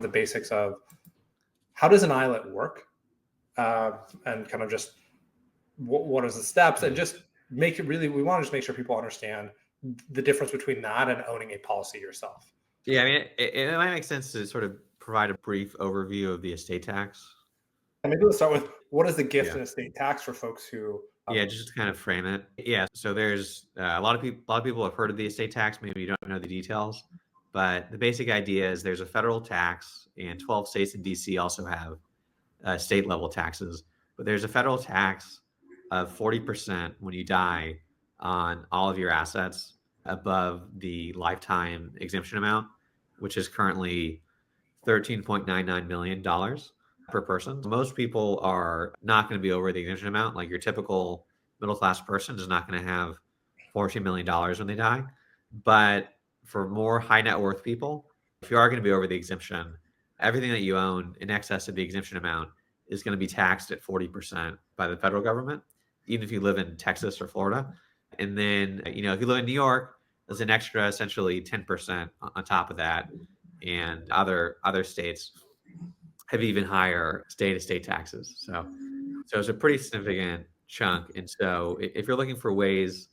the basics of how does an ILIT work, and kind of just what is the steps, and just make it really, we want to just make sure people understand the difference between that and owning a policy yourself. Yeah, I mean, it might make sense to sort of provide a brief overview of the estate tax. And maybe we'll start with what is the gift and estate tax for folks who. Yeah, just to kind of frame it. Yeah, so there's a lot of people have heard of the estate tax. Maybe you don't know the details, but the basic idea is there's a federal tax, and 12 states and DC also have state level taxes. But there's a federal tax of 40% when you die on all of your assets above the lifetime exemption amount, which is currently $13.99 million per person. Most people are not going to be over the exemption amount. Like your typical middle-class person is not going to have $14 million when they die. But for more high net worth people, if you are going to be over the exemption, everything that you own in excess of the exemption amount is going to be taxed at 40% by the federal government, even if you live in Texas or Florida. And then, if you live in New York, there's an extra essentially 10% on top of that. And other states have even higher state-to-state taxes. So it's a pretty significant chunk. And so if you're looking for ways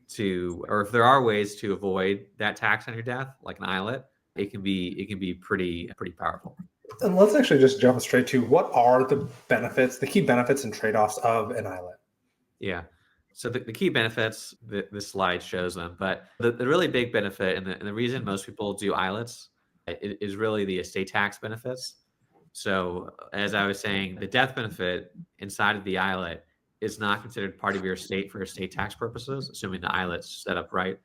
to, or if there are ways to avoid that tax on your death, like an ILIT, it can be pretty powerful. And let's actually just jump straight to what are the benefits, the key benefits and trade-offs of an ILIT. Yeah. So the key benefits, this slide shows them, but the really big benefit and the reason most people do ILITs is really the estate tax benefits. So as I was saying, the death benefit inside of the ILIT is not considered part of your estate for estate tax purposes, assuming the ILIT's set up right.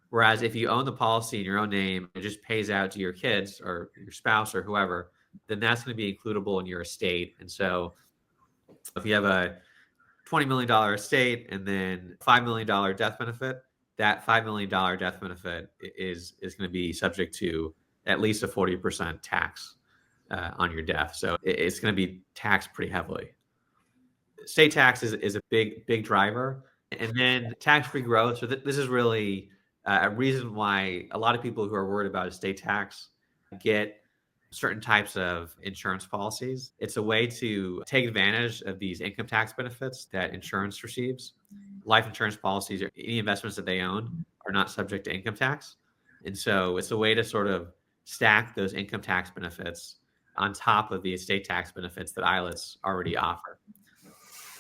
Whereas if you own the policy in your own name, it just pays out to your kids or your spouse or whoever, then that's going to be includable in your estate. And so if you have a $20 million estate and then $5 million death benefit, that $5 million death benefit is going to be subject to at least a 40% tax on your death. So it's going to be taxed pretty heavily. State tax is a big driver. And then tax-free growth. So this is really a reason why a lot of people who are worried about estate tax get certain types of insurance policies. It's a way to take advantage of these income tax benefits that insurance receives. Life insurance policies or any investments that they own are not subject to income tax. And so it's a way to sort of stack those income tax benefits on top of the estate tax benefits that ILITs already offer.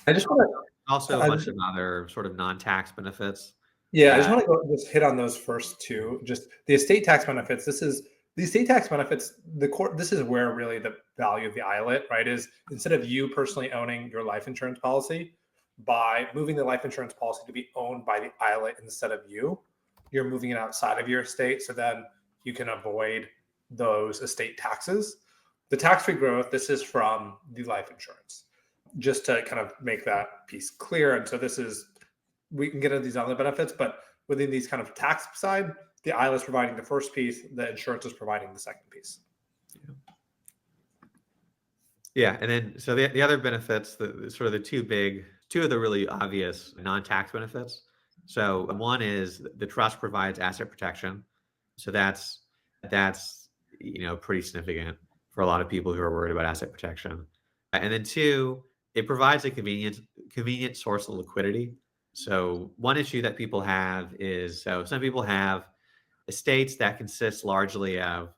I just want to also a bunch of other sort of non-tax benefits. Yeah, I just want to just hit on those first two. Just the estate tax benefits. The estate tax benefits, this is where really the value of the ILIT, right, is instead of you personally owning your life insurance policy, by moving the life insurance policy to be owned by the ILIT instead of you're moving it outside of your estate. So then you can avoid those estate taxes. The tax-free growth, this is from the life insurance, just to kind of make that piece clear. And so we can get into these other benefits, but within these kind of tax side, the ILIT is providing the first piece, the insurance is providing the second piece. Yeah, and then so the other benefits, the sort of the two of the really obvious non-tax benefits. So one is the trust provides asset protection. So that's pretty significant for a lot of people who are worried about asset protection. And then two, it provides a convenient source of liquidity. So one issue that people have is, so some people have estates that consist largely of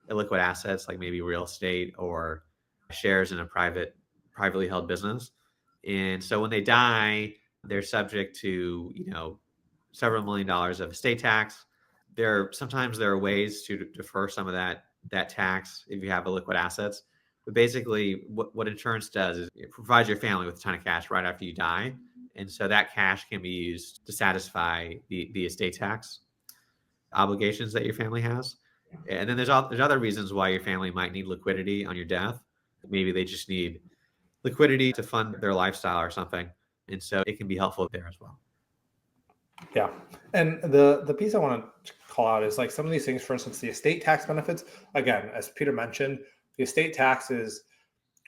illiquid assets, like maybe real estate or shares in a privately held business. And so when they die, they're subject to, several $1 million of estate tax. Sometimes there are ways to defer some of that tax if you have illiquid assets. But basically what insurance does is it provides your family with a ton of cash right after you die. And so that cash can be used to satisfy the estate tax obligations that your family has. And then there's other reasons why your family might need liquidity on your death. Maybe they just need liquidity to fund their lifestyle or something. And so it can be helpful there as well. Yeah. And the piece I want to call out is like some of these things, for instance, the estate tax benefits, again, as Peter mentioned, the estate tax is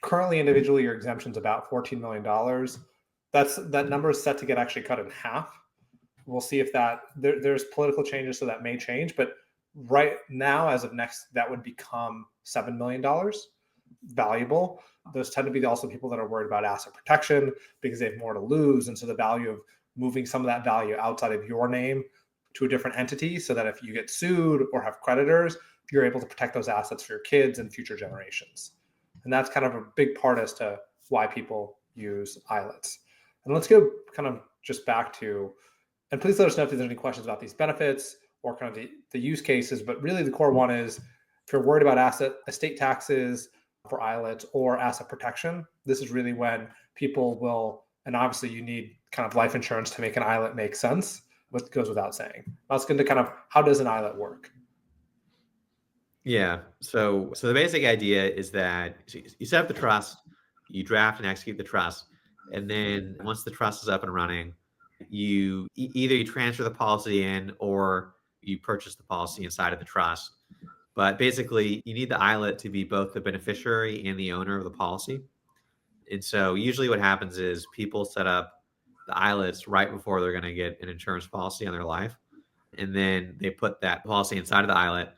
currently individually your exemption's about $14 million. That number is set to get actually cut in half. We'll see if there's political changes, so that may change, but Right now, as of next, that would become $7 million valuable. Those tend to be also people that are worried about asset protection because they have more to lose. And so the value of moving some of that value outside of your name to a different entity, so that if you get sued or have creditors, you're able to protect those assets for your kids and future generations. And that's kind of a big part as to why people use ILITs. And let's go kind of just back to, and please let us know if there's any questions about these benefits or kind of the use cases. But really the core one is, if you're worried about estate taxes for ILITs or asset protection, this is really when people will, and obviously you need kind of life insurance to make an ILIT make sense, what goes without saying. Let's get into kind of how does an ILIT work? Yeah. So the basic idea is that you set up the trust, you draft and execute the trust, and then once the trust is up and running, either you transfer the policy in or you purchase the policy inside of the trust. But basically, you need the ILIT to be both the beneficiary and the owner of the policy. And so usually what happens is people set up the ILITs right before they're going to get an insurance policy on their life. And then they put that policy inside of the ILIT.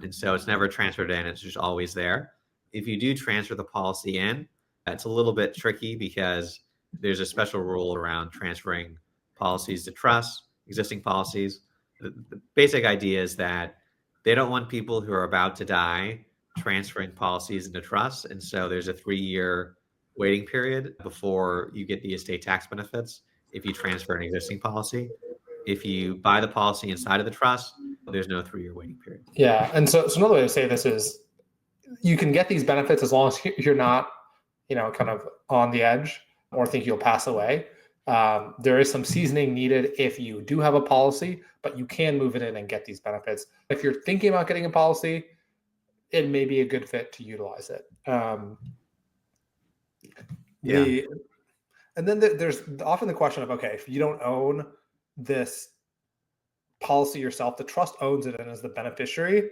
And so it's never transferred in, it's just always there. If you do transfer the policy in, it's a little bit tricky because there's a special rule around transferring policies to trust, existing policies. The basic idea is that they don't want people who are about to die transferring policies into trust. And so there's a 3-year waiting period before you get the estate tax benefits if you transfer an existing policy. If you buy the policy inside of the trust, there's no 3-year waiting period. Yeah. And so another way to say this is, you can get these benefits as long as you're not, kind of on the edge or think you'll pass away. There is some seasoning needed if you do have a policy, but you can move it in and get these benefits. If you're thinking about getting a policy, it may be a good fit to utilize it. And then there's often the question of, okay, if you don't own this policy yourself, the trust owns it and is the beneficiary.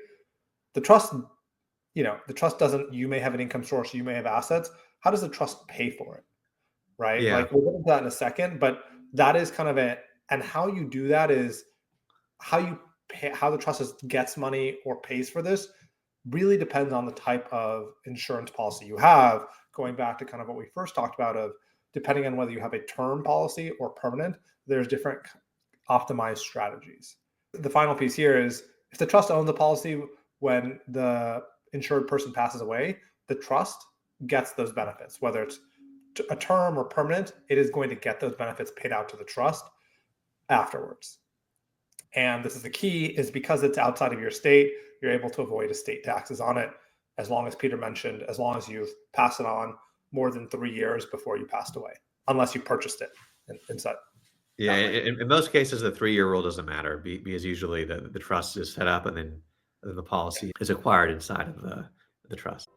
The trust doesn't, you may have an income source, you may have assets. How does the trust pay for it? Right? Yeah. Like, we'll get into that in a second, but that is kind of it. And how you do that is how you pay, how the trust gets money or pays for this really depends on the type of insurance policy you have. Going back to kind of what we first talked about, of depending on whether you have a term policy or permanent, there's different optimized strategies. The final piece here is, if the trust owns the policy when the insured person passes away, the trust gets those benefits, whether it's a term or permanent, it is going to get those benefits paid out to the trust afterwards. And this is the key, is because it's outside of your state, you're able to avoid estate taxes on it, as long as Peter mentioned, as long as you've passed it on more than 3 years before you passed away, unless you purchased it inside. Yeah, in most cases, the 3-year rule doesn't matter because usually the trust is set up and then the policy is acquired inside of the trust.